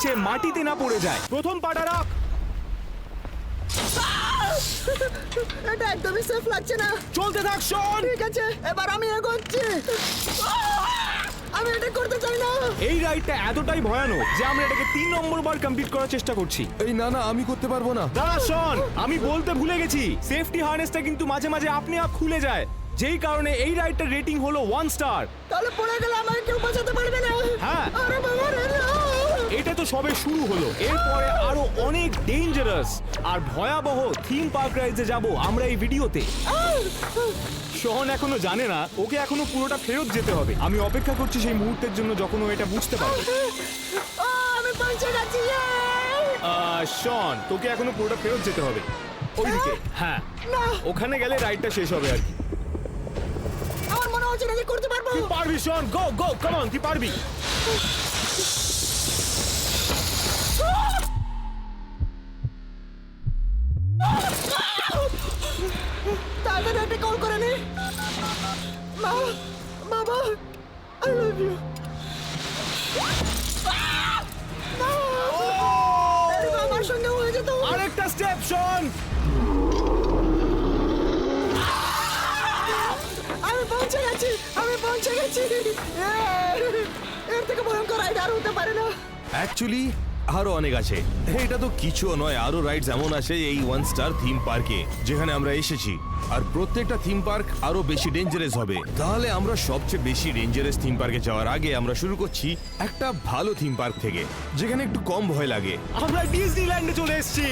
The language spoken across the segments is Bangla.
নিচে মাটিতে না পড়ে যায়। প্রথম পাটা রাখ। এটা একদমই সেফ লাগছে না। চলতে থাক শন। ঠিক আছে, এবার আমি এগোচ্ছি। আমি এটা করতে চাই না। এই রাইডটা এতটাই ভয়ানক যে আমরা এটাকে 3 নম্বর বার কমপ্লিট করার চেষ্টা করছি। এই না না, আমি করতে পারবো না। দাঁড়া শন, আমি বলতে ভুলে গেছি, সেফটি হার্নেসটা কিন্তু মাঝে মাঝে আপনি আপ খুলে যায়, যেই কারণে এই রাইডটার রেটিং হলো 1 স্টার। তাহলে পড়ে গেলে আমাকে কেউ বাঁচাতে পারবে না। হ্যাঁ। আরে বাবা রে না। এটা তো সবে শুরু হলো, এরপরে আরো অনেক ডেঞ্জারাস আর ভয়াবহ থিম পার্ক রাইডে যাব আমরা এই ভিডিওতে। শহন এখনো জানে না, ওকে এখনো পুরোটা ফেরত যেতে হবে। আমি অপেক্ষা করছি সেই মুহূর্তের জন্য যখন ও এটা বুঝতে পারবে। আমি পৌঁছে গেছি। শন, তোকে এখনো পুরোটা ফেরত যেতে হবে ওইদিকে। হ্যাঁ, না, ওখানে গেলে রাইডটা শেষ হবে আর কি। আমার মনে হচ্ছে না যে করতে পারবো। তুই পারবি শন, গো গো, কাম অন, তুই পারবি। তাড়াতাড়ি একটা কল করে নে। মা, বাবা, আই লাভ ইউ। আমার সঙ্গে হয়ে যেত। আরেকটা স্টেপ শন। আমি পৌঁছে গেছি, আমি পৌঁছে গেছি। এর থেকে ভয়ঙ্কর রাইড আর হতে পারে না। অ্যাকচুয়ালি আরো অনেক আছে। এটা তো কিছু নয়, আরো রাইডস এমন আছে এই 1 স্টার থিম পার্কে যেখানে আমরা এসেছি। আর প্রত্যেকটা থিম পার্ক আরো বেশি ডেঞ্জারাস হবে। তাহলে আমরা সবচেয়ে বেশি ডেঞ্জারাস থিম পার্কে যাওয়ার আগে আমরা শুরু করছি একটা ভালো থিম পার্ক থেকে, যেখানে একটু কম ভয় লাগে। আমরা ডিজনিল্যান্ডে চলে এসেছি।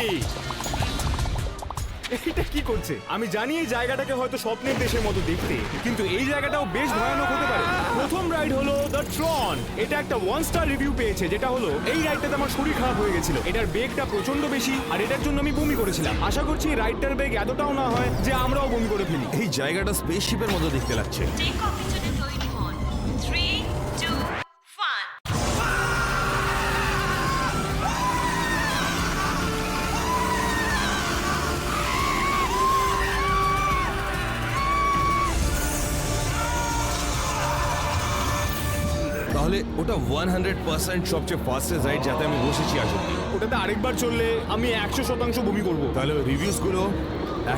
এটা কি করছে? আমি জানি এই জায়গাটাকে হয়তো স্বপ্নের দেশের মতো দেখতে, কিন্তু এই জায়গাটাও বেশ ভয়ানক হতে পারে। প্রথম রাইড হলো দ্য ট্রন। এটা একটা 1 স্টার রিভিউ পেয়েছে, যেটা হলো এই রাইডটাতে আমার শরীর খারাপ হয়ে গেছিল। এটার বেগটা প্রচন্ড বেশি আর এটার জন্য আমি বমি করেছিলাম। আশা করছি এই রাইডটার বেগ এতটাও না হয় যে আমরাও বমি করে ফেলি। এই জায়গাটা স্পেসশিপের মতো দেখতে লাগছে। টেক অফের জন্য তৈরি হন। 3, 2, 1। তাহলে ওটা 100% সবচেয়ে ফাস্টেস্ট রাইড যাতে আমি বসেছি আজ অব্দি। ওটাতে আরেকবার চললে আমি 100% বমি করবো। তাহলে রিভিউজ গুলো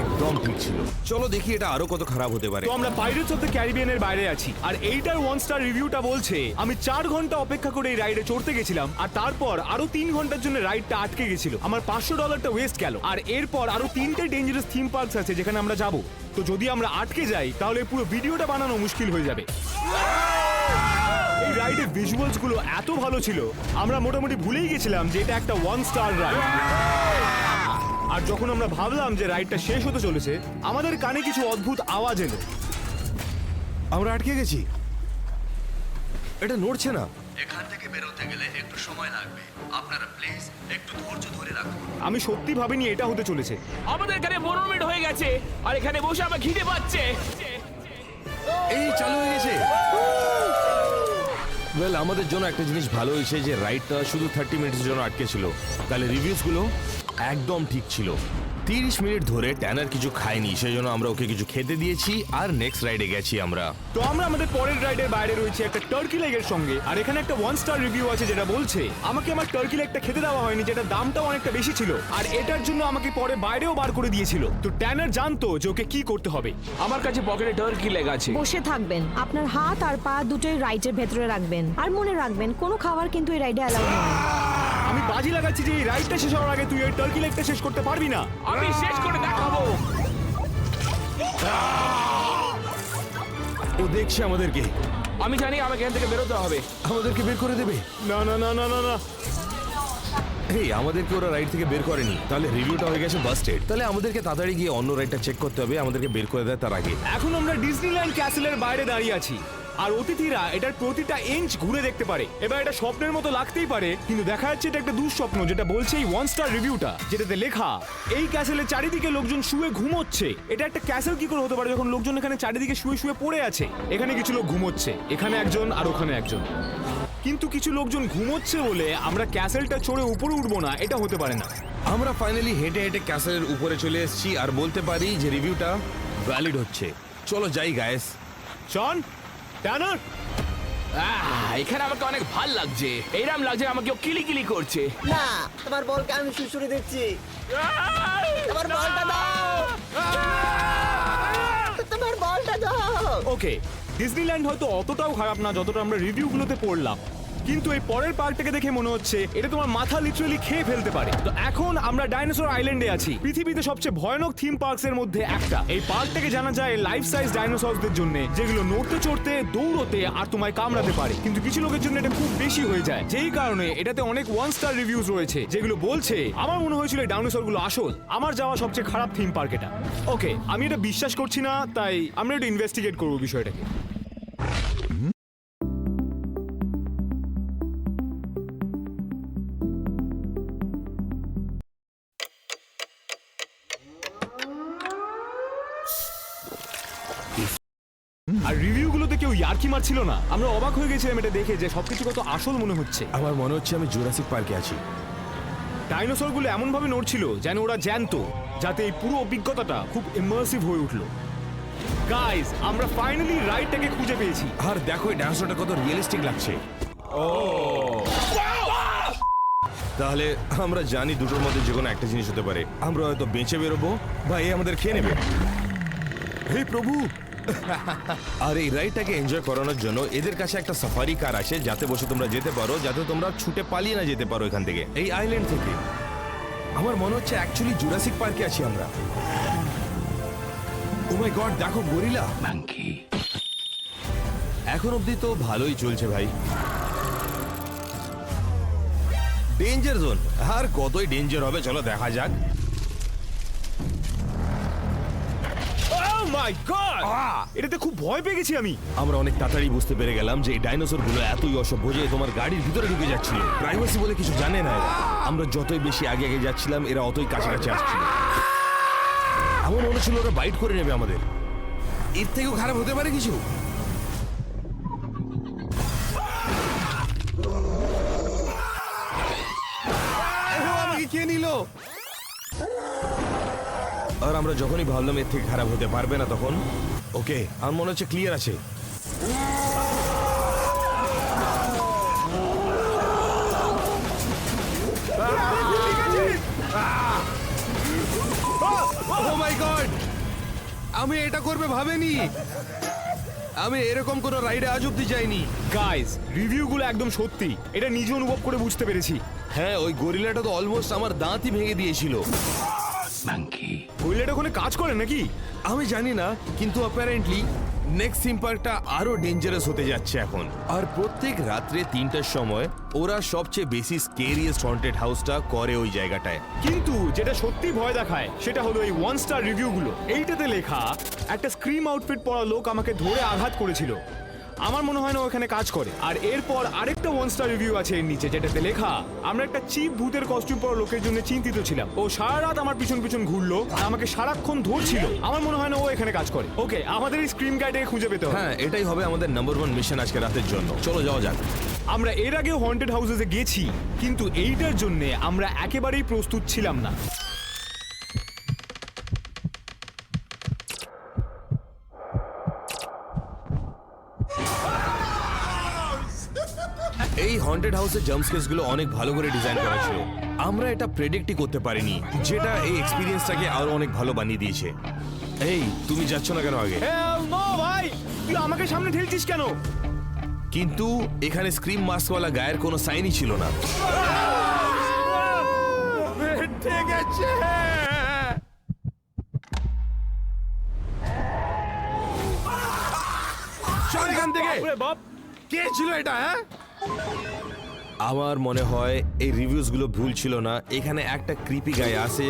একদম ঠিক ছিল। চলো দেখি এটা আরো কত খারাপ হতে পারে। তো আমরা পাইরেটস অফ দ্য ক্যারিবিয়ানের বাইরে আছি আর এইটার 1 স্টার রিভিউটা বলছে আমি 4 ঘন্টা অপেক্ষা করে এই রাইডে চড়তে গেছিলাম আর তারপর আরো 3 ঘন্টার জন্য রাইডটা আটকে গেছিল। আমার $500টা ওয়েস্ট গেল। আর এরপর আরো 3টে ডেঞ্জারাস থিম পার্কস আছে যেখানে আমরা যাব। তো যদি আমরা আটকে যাই তাহলে পুরো ভিডিওটা বানানো মুশকিল হয়ে যাবে। এই রাইডের ভিজুয়ালস গুলো এত ভালো ছিল আমরা মোটামুটি ভুলেই গেছিলাম যে এটা একটা 1 স্টার রাইড। আর যখন আমরা ভাবলাম যে রাইডটা শেষ হতে চলেছে, আমাদের কানে কিছু অদ্ভুত আওয়াজ এলো। আমরা আটকে গেছি। এটা নড়ছে না। এখান থেকে বেরোতে গেলে একটু সময় লাগবে। আপনারা প্লিজ একটু ধৈর্য ধরে রাখুন। আমি সত্যি ভাবিনি এটা হতে চলেছে। আমাদের এখানে 15 মিনিট হয়ে গেছে আর এখানে বসে আমার খিদে পাচ্ছে। এই চালু হয়ে গেছে। ওয়েল, আমাদের জন্য একটা জিনিস ভালো হয়েছে যে রাইডটা শুধু 30 মিনিটের জন্য আটকে ছিল। তাহলে রিভিউজ গুলো একদম ঠিক ছিল। 30 মিনিট ধরে ট্যানার কিছু খায়নি, সেই জন্য আমরা ওকে কিছু খেতে দিয়েছি আর নেক্সট রাইডে গেছি আমরা। তো আমরা আমাদের পরের রাইডের বাইরে রয়েছে একটা টার্কি লেগের সঙ্গে। আর এখানে একটা 1 স্টার রিভিউ আছে যেটা বলছে আমাকে আমার টার্কি লেগটা খেতে দেওয়া হয়নি, যেটা দামটাও অনেকটা বেশি ছিল আর এটার জন্য আমাকে পরে বাইরেও বার করে দিয়েছিল। তো ট্যানার জানতো যে ওকে কি করতে হবে। আমার কাছে পকেটে টার্কি লেগ আছে। বসে থাকবেন, আপনার হাত আর পা দুটোই রাইডের ভেতরে রাখবেন আর মনে রাখবেন কোনো খাবার কিন্তু এই রাইডে অ্যালাউ নয়। আমি বাজি লাগাচ্ছি যে এই রাইডটা শেষ হওয়ার আগে তুই ওই টার্কি লেগটা শেষ করতে পারবি না। আমি শেষ করে দেখাবো। ও দেখছে আমাদেরকে। আমি জানি আমাকে এখান থেকে বেরোতে হবে। আমাদেরকে বের করে দেবে। না না না না না না, এই আমাদেরকে ওরা রাইড থেকে বের করেনি, তাহলে রিভিউটা হয়ে গেছে বাস্টেড। তাহলে আমাদেরকে তাড়াতাড়ি গিয়ে অন্য রাইডটা চেক করতে হবে, আমাদেরকে বের করে দেয় তার আগে। এখন আমরা ডিজনিল্যান্ড ক্যাসেলের বাইরে দাঁড়িয়ে আছি আর অতিথিরা এটার প্রতিটা ইঞ্চ ঘুরে দেখতে পারে। এবার এটা স্বপ্নের মতো লাগতেই পারে, কিন্তু দেখা যাচ্ছে এটা একটা দুঃস্বপ্ন, যেটা বলছে এই 1 স্টার রিভিউটা, যেটাতে লেখা এই ক্যাসেলের চারিদিকে লোকজন শুয়ে ঘুমোচ্ছে। এটা একটা ক্যাসেল কি করে হতে পারে যখন লোকজন এখানে চারিদিকে শুয়ে শুয়ে পড়ে আছে? এখানে কিছু লোক ঘুমোচ্ছে, এখানে একজন আর ওখানে একজন। কিন্তু কিছু লোকজন ঘুমোচ্ছে বলে আমরা ক্যাসেলটা চড়ে উপরে উঠবো না, এটা হতে পারে না। আমরা ফাইনালি হেঁটে হেঁটে ক্যাসেলের উপরে চলে এসেছি আর বলতে পারি যে রিভিউটা ভ্যালিড হচ্ছে। চলো যাই গাইস। শন, ট্যানার, এখানে আমাকে অনেক ভাল লাগছে, এইরকম লাগছে আমাকে ও কিলি করছে। না, তোমার বলকে আমি শুশুরে দিচ্ছি। তোমার বলটা দাও, তোমার বলটা দাও। ওকে, ডিজনিল্যান্ড হয়তো অতটাও খারাপ না যতটা আমরা রিভিউগুলোতে পড়লাম, কিন্তু এই পরের পার্কটাকে দেখে মনে হচ্ছে এটা তোমার মাথা লিটারালি খেয়ে ফেলতে পারে। তো এখন আমরা ডাইনোসর আইল্যান্ডে আছি, পৃথিবীতে সবচেয়ে ভয়ানক থিম পার্কস এর মধ্যে একটা। এই পার্কটাকে জানা যায় লাইফ সাইজ ডাইনোসরদের জন্য, যেগুলো নড়তে চড়তে, দৌড়তে আর তোমায় কামড়াতে পারে। কিন্তু কিছু লোকের জন্য এটা খুব বেশি হয়ে যায়, যেই কারণে এটাতে অনেক 1 স্টার রিভিউজ রয়েছে, যেগুলো বলছে আমার মনে হয়েছিল এই ডাইনোসরগুলো আসল। আমার যাওয়া সবচেয়ে খারাপ থিম পার্ক এটা। ওকে, আমি এটা বিশ্বাস করছি না, তাই আমরা একটু ইনভেস্টিগেট করবো বিষয়টাকে। আর রিভিউগুলোতে কেউ ইয়ার্কি মারছিল না। আমরা অবাক হয়ে গেছিলাম এটা দেখে যে সবকিছু কত আসল মনে হচ্ছে। আমার মনে হচ্ছে আমি জুরাসিক পার্কে আছি। ডাইনোসরগুলো এমন ভাবে নড়ছিল যেন ওরা জ্যান্ত, যাতে এই পুরো অভিজ্ঞতাটা খুব ইমার্সিভ হয়ে উঠলো। গাইস, আমরা ফাইনালি রাইডটাকে খুঁজে পেয়েছি। আর দেখো এই ডাইনোসরটা কত রিয়েলিস্টিক লাগছে। তাহলে আমরা জানি দুটোর মধ্যে যে কোনো একটা জিনিস হতে পারে। আমরা হয়তো বেঁচে বেরোবো বা এ আমাদের খেয়ে নেবে। হে প্রভু! আর এই রাইডটাকে এনজয় করানোর জন্য এদের কাছে একটা সাফারি কার আছে, যাতে বসে তোমরা যেতে পারো, যাতে তোমরা ছুটে পালিয়ে না যেতে পারো এখান থেকে, এই আইল্যান্ড থেকে। আমার মনে হচ্ছে অ্যাকচুয়ালি জুরাসিক পার্কে আছি আমরা। ও মাই গড, দেখো গরিলা। এখন অবধি তো ভালোই চলছে ভাই। ডেঞ্জার জোন, আর কতই ডেঞ্জার হবে, চলো দেখা যাক। Oh my God! এটাতে খুব ভয় পেয়ে গেছি আমি। আমরা অনেক তাড়াতাড়ি বুঝতে পেরে গেলাম যে এই ডাইনোসর গুলো এতই অসভ্য যে তোমার গাড়ির ভিতরে ঢুকে যাচ্ছিল। প্রাইভেসি বলে কিছু জানে না এরা। আমরা যতই বেশি আগে আগে যাচ্ছিলাম এরা অতই কাছাকাছি আসছিল। এমন মনে ছিল ওরা বাইট করে নেবে আমাদের। এর থেকেও খারাপ হতে পারে কিছু। আমাকে কে নিল? আর আমরা যখনই ভাবলাম এর থেকে খারাপ হতে পারবে না, তখন ওকে, আমার মনে হচ্ছে ক্লিয়ার আছে। Oh my God! আমি এটা করবে ভাবেনি। আমি এরকম কোনো রাইডে আজ অব্দি যাইনি। গাইস, রিভিউগুলো একদম সত্যি, এটা নিজে অনুভব করে বুঝতে পেরেছি। হ্যাঁ, ওই গরিলাটা তো অলমোস্ট আমার দাঁতই ভেঙে দিয়েছিল। গরিলাটা ওখানে কাজ করে নাকি? আমি জানি না, কিন্তু অ্যাপারেন্টলি নেক্সট থিম পার্কটা আরো ডেঞ্জারাস হতে যাচ্ছে এখন। আর প্রত্যেক রাত্রে 3টার সময় ওরা সবচেয়ে বেশি স্কেরিয়েস্ট হন্টেড হাউসটা করে ওই জায়গাটায়। কিন্তু যেটা সত্যি ভয় দেখায় সেটা হলো এই 1 স্টার রিভিউগুলো। এইটাতে লেখা একটা স্ক্রিম আউটফিট পরা লোক আমাকে ধরে আঘাত করেছিল। আমার মনে হয় না ওখানে কাজ করে। আর এরপর আরেকটা 1 স্টার রিভিউ আছে এর নিচে, যেটাতে লেখা আমরা একটা চিপ ভূতের কস্টিউম পরা লোকের জন্য চিন্তিত ছিলাম। ও সারা রাত আমার পিছন পিছন ঘুরলো আর আমাকে সারাক্ষণ ধরছিল। আমার মনে হয় না ও এখানে কাজ করে। ওকে, আমাদের এই স্ক্রিম গাইডে খুঁজে পেতে হবে। হ্যাঁ, এটাই হবে আমাদের নাম্বার 1 মিশন আজকে রাতের জন্য। চলো যাওয়া যাক। আমরা এর আগেও হন্টেড হাউসে গেছি, কিন্তু এইটার জন্য আমরা একেবারেই প্রস্তুত ছিলাম না। এই হন্টেড হাউসের জাম্প স্কেয়ারস গুলো অনেক ভালো করে ডিজাইন করা ছিল। আমরা এটা প্রেডিক্টই করতে পারিনি, যেটা এই এক্সপেরিয়েন্সটাকে আরো অনেক ভালো বানিয়ে দিয়েছে। এই, তুমি যাচ্ছ না কেন আগে? Hell no, ভাই, তুই আমাকে সামনে ঠেলছিস কেন? কিন্তু এখানে স্ক্রিম মাস্কওয়ালা গায়ের কোনো সাইনই ছিল না। ঠিক আছে, চল এখান থেকে। ওরে বাপ, কে ছিল এটা? হ্যাঁ, আমার মনে হয় এই রিভিউজ গুলো ভুল ছিল না। এখানে একটা ক্রিপি গাই আছে